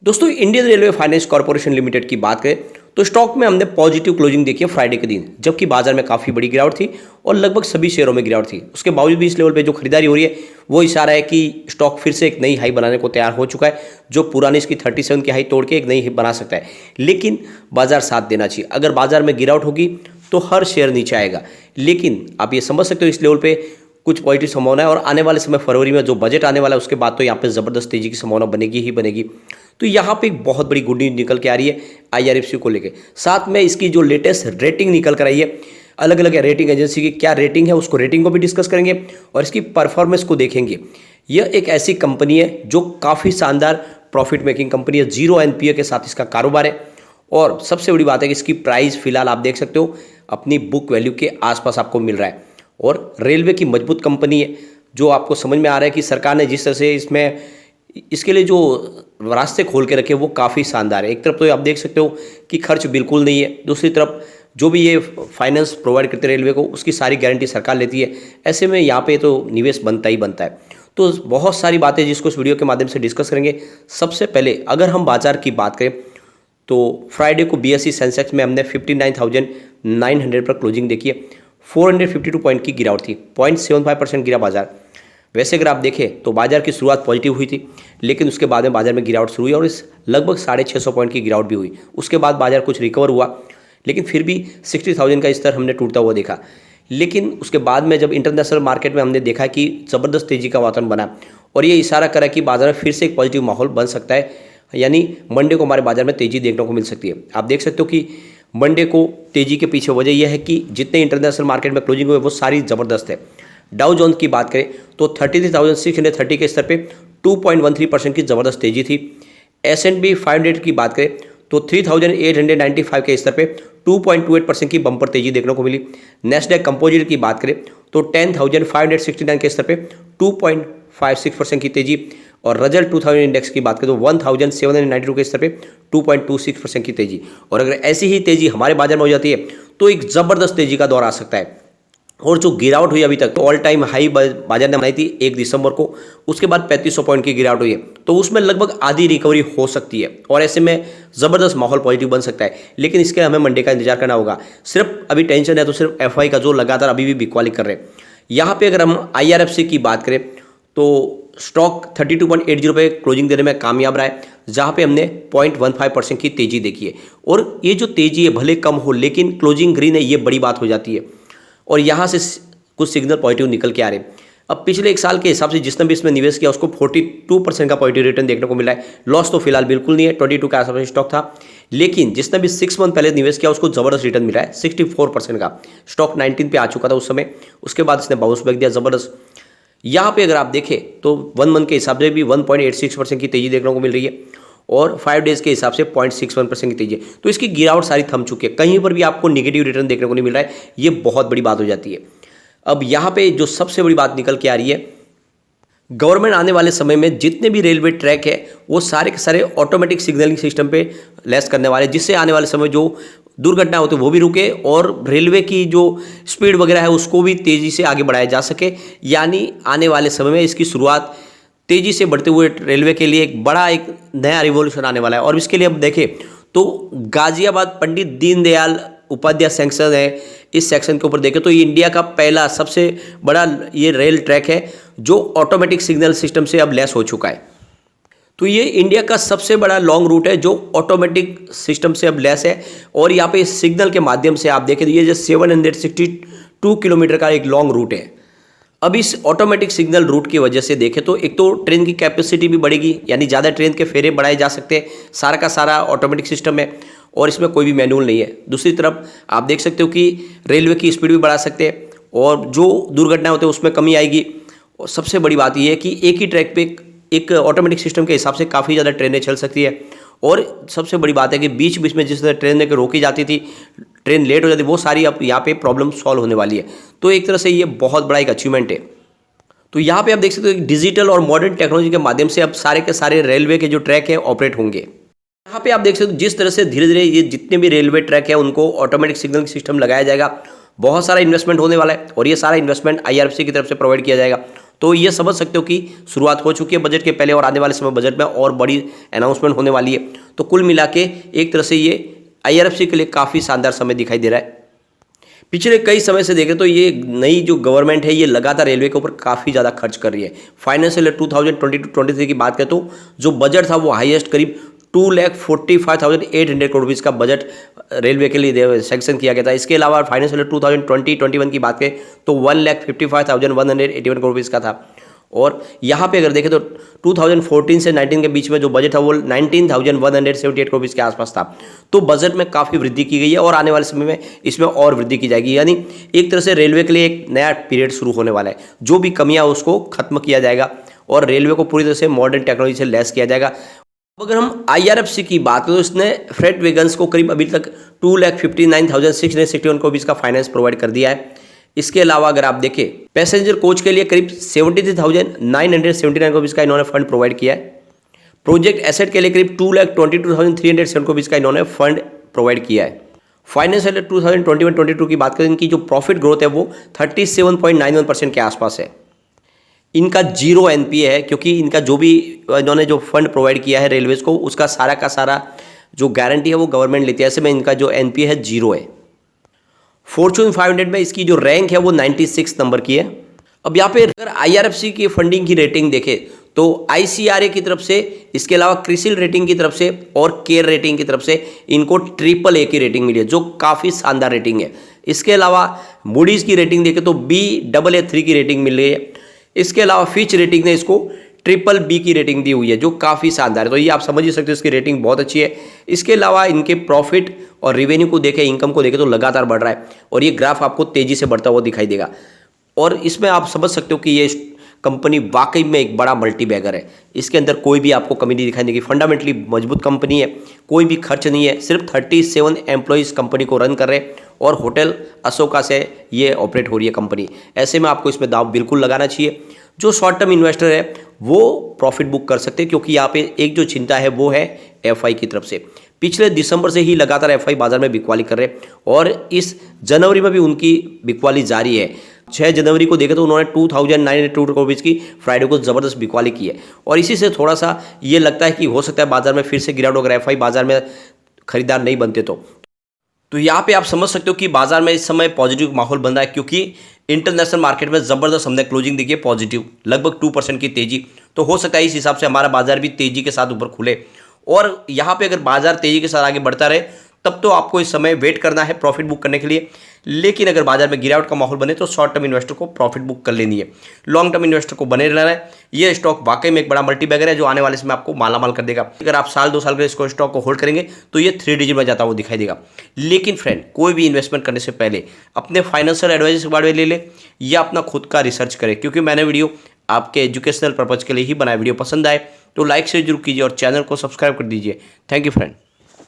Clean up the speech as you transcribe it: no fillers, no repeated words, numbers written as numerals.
दोस्तों Indian railway finance corporation limited की बात करें तो स्टॉक में हमने पॉजिटिव क्लोजिंग देखी है फ्राइडे के दिन, जबकि बाजार में काफ़ी बड़ी गिरावट थी और लगभग सभी शेयरों में गिरावट थी। उसके बावजूद भी इस लेवल पे जो खरीदारी हो रही है वो इशारा है कि स्टॉक फिर से एक नई हाई बनाने को तैयार हो चुका है, जो पुरानी इसकी 37 की हाई तोड़ के एक नई हाई बना सकता है। लेकिन बाजार साथ देना चाहिए। अगर बाजार में गिरावट होगी तो हर शेयर नीचे आएगा, लेकिन आप ये समझ सकते हो इस लेवल पे कुछ पॉजिटिव संभावना है और आने वाले समय फरवरी में जो बजट आने वाला है उसके बाद तो यहाँ पे ज़बरदस्त तेजी की संभावना बनेगी ही बनेगी। तो यहाँ पे एक बहुत बड़ी गुड न्यूज निकल के आ रही है IRFC को लेके। साथ में इसकी जो लेटेस्ट रेटिंग निकल कर आई है, अलग अलग रेटिंग एजेंसी की क्या रेटिंग है उसको रेटिंग को भी डिस्कस करेंगे और इसकी परफॉर्मेंस को देखेंगे। यह एक ऐसी कंपनी है जो काफ़ी शानदार प्रॉफिट मेकिंग कंपनी है, 0 NPA के साथ इसका कारोबार है और सबसे बड़ी बात है कि इसकी प्राइस फिलहाल आप देख सकते हो अपनी बुक वैल्यू के आसपास आपको मिल रहा है और रेलवे की मजबूत कंपनी है। जो आपको समझ में आ रहा है कि सरकार ने जिस तरह से इसमें इसके लिए जो रास्ते खोल के रखे वो काफ़ी शानदार है। एक तरफ तो आप देख सकते हो कि खर्च बिल्कुल नहीं है, दूसरी तरफ जो भी ये फाइनेंस प्रोवाइड करते रेलवे को उसकी सारी गारंटी सरकार लेती है। ऐसे में यहाँ पे तो निवेश बनता ही बनता है। तो बहुत सारी बातें जिसको इस वीडियो के माध्यम से डिस्कस करेंगे। सबसे पहले अगर हम बाजार की बात करें तो फ्राइडे को BSE सेंसेक्स में हमने 59,900 पर क्लोजिंग देखी है। 452 पॉइंट की गिरावट थी, 0.75% गिरा बाजार। वैसे अगर आप देखें तो बाजार की शुरुआत पॉजिटिव हुई थी, लेकिन उसके बाद में बाजार में गिरावट शुरू हुई और इस लगभग 650 पॉइंट की गिरावट भी हुई। उसके बाद बाजार कुछ रिकवर हुआ, लेकिन फिर भी 60,000 का स्तर हमने टूटता हुआ देखा। लेकिन उसके बाद में जब इंटरनेशनल मार्केट में हमने देखा कि ज़बरदस्त तेज़ी का वातावरण बना और ये इशारा करा कि बाजार में फिर से एक पॉजिटिव माहौल बन सकता है, यानी मंडे को हमारे बाजार में तेज़ी देखने को मिल सकती है। आप देख सकते हो कि मंडे को तेज़ी के पीछे वजह यह है कि जितने इंटरनेशनल मार्केट में क्लोजिंग हुए वो सारी ज़बरदस्त है। डाउ जोन्स की बात करें तो 33,630 के स्तर पे 2.13% की ज़बरदस्त तेज़ी थी। S&P 500 की बात करें तो 3,895 के स्तर पे 2.28% की बम्पर तेज़ी देखने को मिली। नेस्डैक कंपोजिट की बात करें तो 10,569 के स्तर पे 2.56% की तेज़ी और रजल 2000 इंडेक्स की बात करें तो 1,792 के स्तर पे 2.26% की तेज़ी। और अगर ऐसी ही तेज़ी हमारे बाजार में हो जाती है तो एक ज़बरदस्त तेज़ी का दौर आ सकता है। और जो गिरावट हुई अभी तक तो ऑल टाइम हाई बाजार ने बनाई थी 1 दिसंबर को, उसके बाद 3500 पॉइंट की गिरावट हुई है, तो उसमें लगभग आधी रिकवरी हो सकती है और ऐसे में ज़बरदस्त माहौल पॉजिटिव बन सकता है। लेकिन इसके हमें मंडे का इंतजार करना होगा। सिर्फ अभी टेंशन है तो सिर्फ FI का जो लगातार अभी भी बिकवाली कर रहे हैं। यहाँ पे अगर हम IRFC की बात करें तो स्टॉक 32.80 पे क्लोजिंग देने में कामयाब रहा है, जहाँ पे हमने 0.15% की तेज़ी देखी है। और ये जो तेज़ी है भले कम हो लेकिन क्लोजिंग ग्रीन है, ये बड़ी बात हो जाती है और यहाँ से कुछ सिग्नल पॉजिटिव निकल के आ रहे हैं। अब पिछले एक साल के हिसाब से जिसने भी इसमें निवेश किया उसको 42% का पॉजिटिव रिटर्न देखने को मिला है। लॉस तो फिलहाल बिल्कुल नहीं है, 22 का आसपास स्टॉक था, लेकिन जिसने भी 6 मंथ पहले निवेश किया उसको ज़बरदस्त रिटर्न मिला है 64% का। स्टॉक 19 पे आ चुका था उस समय, उसके बाद इसने बाउंस बैक दिया ज़बरदस्त। यहाँ पे अगर आप देखें तो 1 मंथ के हिसाब से भी 1.86% की तेज़ी देखने को मिल रही है और 5 डेज़ के हिसाब से 0.61% की तेज़ी है। तो इसकी गिरावट सारी थम चुकी है, कहीं पर भी आपको नेगेटिव रिटर्न देखने को नहीं मिल रहा है। ये बहुत बड़ी बात हो जाती है। अब यहाँ पे जो सबसे बड़ी बात निकल के आ रही है, गवर्नमेंट आने वाले समय में जितने भी रेलवे ट्रैक है वो सारे के सारे ऑटोमेटिक सिग्नलिंग सिस्टम पे लेस करने वाले, जिससे आने वाले समय जो दुर्घटना होती है वो भी रुके और रेलवे की जो स्पीड वगैरह है उसको भी तेज़ी से आगे बढ़ाया जा सके। यानी आने वाले समय में इसकी शुरुआत तेज़ी से बढ़ते हुए रेलवे के लिए एक नया रिवॉल्यूशन आने वाला है। और इसके लिए अब देखें तो गाजियाबाद पंडित दीनदयाल उपाध्याय सेक्शन है, इस सेक्शन के ऊपर देखें तो ये इंडिया का पहला सबसे बड़ा ये रेल ट्रैक है जो ऑटोमेटिक सिग्नल सिस्टम से अब लैस हो चुका है। तो ये इंडिया का सबसे बड़ा लॉन्ग रूट है जो ऑटोमेटिक सिस्टम से अब लैस है और यहाँ पे सिग्नल के माध्यम से आप देखें तो ये जो 762 किलोमीटर का एक लॉन्ग रूट है। अब इस ऑटोमेटिक सिग्नल रूट की वजह से देखें तो एक तो ट्रेन की कैपेसिटी भी बढ़ेगी, यानी ज़्यादा ट्रेन के फेरे बढ़ाए जा सकते हैं। सारा का सारा ऑटोमेटिक सिस्टम है और इसमें कोई भी मैनुअल नहीं है। दूसरी तरफ आप देख सकते हो कि रेलवे की स्पीड भी बढ़ा सकते हैं और जो दुर्घटनाएं होती है उसमें कमी आएगी। और सबसे बड़ी बात यह है कि एक ही ट्रैक पे एक ऑटोमेटिक सिस्टम के हिसाब से काफ़ी ज़्यादा ट्रेनें चल सकती है। और सबसे बड़ी बात है कि बीच बीच में जिस तरह ट्रेन रोकी जाती थी, ट्रेन लेट हो जाती, वो सारी अब यहाँ पे प्रॉब्लम सॉल्व होने वाली है। तो एक तरह से ये बहुत बड़ा एक अचीवमेंट है। तो यहाँ पे आप देख सकते हो डिजिटल और मॉडर्न टेक्नोलॉजी के माध्यम से अब सारे के सारे रेलवे के जो ट्रैक है ऑपरेट होंगे। यहाँ पे आप देख सकते हो जिस तरह से धीरे धीरे ये जितने भी रेलवे ट्रैक है उनको ऑटोमेटिक सिग्नल सिस्टम लगाया जाएगा। बहुत सारा इन्वेस्टमेंट होने वाला है और ये सारा इन्वेस्टमेंट IRFC की तरफ से प्रोवाइड किया जाएगा। तो ये समझ सकते हो कि शुरुआत हो चुकी है बजट के पहले और आने वाले समय बजट में और बड़ी अनाउंसमेंट होने वाली है। तो कुल मिला के एक तरह से ये IRFC के लिए काफ़ी शानदार समय दिखाई दे रहा है। पिछले कई समय से देखें तो ये नई जो गवर्नमेंट है ये लगातार रेलवे के ऊपर काफ़ी ज़्यादा खर्च कर रही है। फाइनेंशियल ईयर 2022-23 की बात करें तो जो बजट था वो हाईएस्ट करीब 2,45,800 करोड़ रुपीज़ का बजट रेलवे के लिए सैंक्शन किया गया था। इसके अलावा फाइनेंशियल ईयर 2020-21 की बात करें तो 1,55,181 करोड़ रुपीज़ का था। और यहाँ पे अगर देखें तो 2014 से 19 के बीच में जो बजट था वो 19,178 करोड़ के आसपास था। तो बजट में काफ़ी वृद्धि की गई है और आने वाले समय में इसमें और वृद्धि की जाएगी। यानी एक तरह से रेलवे के लिए एक नया पीरियड शुरू होने वाला है। जो भी कमियां उसको खत्म किया जाएगा और रेलवे को पूरी तरह से मॉडर्न टेक्नोलॉजी से लैस किया जाएगा। अगर हम IRFC की बात करें तो इसने फ्रेट वैगन्स को करीब अभी तक 2,59,661 करोड़ का फाइनेंस प्रोवाइड कर दिया है। इसके अलावा अगर आप देखें पैसेंजर कोच के लिए करीब 73,979 करोड़ का इन्होंने फंड प्रोवाइड किया है। प्रोजेक्ट एसेट के लिए करीब 2,22,307 करोड़ का इन्होंने फंड प्रोवाइड किया है। फाइनेंशियल 2021-22 की बात करें इनकी जो प्रॉफिट ग्रोथ है वो 37.91% के आसपास है। इनका 0 NPA है क्योंकि इनका जो भी इन्होंने जो फंड प्रोवाइड किया है रेलवेज को उसका सारा का सारा जो गारंटी है वो गवर्नमेंट लेती है। ऐसे में इनका जो NPA है 0 है। फॉर्च्यून 500 में इसकी जो रैंक है वो 96 नंबर की है। अब यहाँ पे अगर IRFC की फंडिंग की रेटिंग देखें तो ICRA की तरफ से, इसके अलावा क्रिसिल रेटिंग की तरफ से और केयर रेटिंग की तरफ से इनको AAA की रेटिंग मिली है जो काफ़ी शानदार रेटिंग है। इसके अलावा मूडीज़ की रेटिंग देखें तो Baa3 की रेटिंग मिल रही है। इसके अलावा फिच रेटिंग ने इसको BBB की रेटिंग दी हुई है जो काफ़ी शानदार है। तो ये आप समझ ही सकते हो इसकी रेटिंग बहुत अच्छी है। इसके अलावा इनके प्रॉफिट और रेवेन्यू को देखें, इनकम को देखें तो लगातार बढ़ रहा है और ये ग्राफ आपको तेज़ी से बढ़ता हुआ दिखाई देगा। और इसमें आप समझ सकते हो कि ये कंपनी वाकई में एक बड़ा मल्टीबैगर है। इसके अंदर कोई भी आपको कमी नहीं दिखाई देगी। फंडामेंटली मजबूत कंपनी है, कोई भी खर्च नहीं है। सिर्फ 37 एम्प्लॉयज़ कंपनी को रन कर रहे हैं और होटल अशोका से ये ऑपरेट हो रही है कंपनी। ऐसे में आपको इसमें दाव बिल्कुल लगाना चाहिए। जो शॉर्ट टर्म इन्वेस्टर है वो प्रॉफिट बुक कर सकते हैं क्योंकि यहाँ पे एक जो चिंता है वो है FI की तरफ से। पिछले दिसंबर से ही लगातार FI बाजार में बिकवाली कर रहे हैं और इस जनवरी में भी उनकी बिकवाली जारी है। 6 जनवरी को देखें तो उन्होंने 2,902 करोड़ की फ्राइडे को ज़बरदस्त बिकवाली की है और इसी से थोड़ा सा ये लगता है कि हो सकता है बाजार में फिर से गिरावट अगर FI बाजार में खरीदार नहीं बनते तो यहाँ पे आप समझ सकते हो कि बाजार में इस समय पॉजिटिव माहौल बन रहा है क्योंकि इंटरनेशनल मार्केट में ज़बरदस्त हमने क्लोजिंग देखी है पॉजिटिव, लगभग 2% की तेजी। तो हो सकता है इस हिसाब से हमारा बाजार भी तेजी के साथ ऊपर खुले और यहाँ पे अगर बाजार तेजी के साथ आगे बढ़ता रहे तब तो आपको इस समय वेट करना है प्रॉफिट बुक करने के लिए। लेकिन अगर बाजार में गिरावट का माहौल बने तो शॉर्ट टर्म इन्वेस्टर को प्रॉफिट बुक कर लेनी है, लॉन्ग टर्म इन्वेस्टर को बने रहना है। ये स्टॉक वाकई में एक बड़ा मल्टीबैगर है जो आने वाले समय आपको मालामाल कर देगा। अगर आप साल 2 साल के इसको स्टॉक को होल्ड करेंगे तो ये 3 डिजिट में जाता हुआ दिखाई देगा। लेकिन फ्रेंड, कोई भी इन्वेस्टमेंट करने से पहले अपने फाइनेंशियल एडवाइजर के बारे में ले ले या अपना खुद का रिसर्च करें क्योंकि मैंने वीडियो आपके एजुकेशनल पर्पज़ के लिए ही बनाया। वीडियो पसंद आए तो लाइक शेयर जरूर कीजिए और चैनल को सब्सक्राइब कर दीजिए। Thank you friend.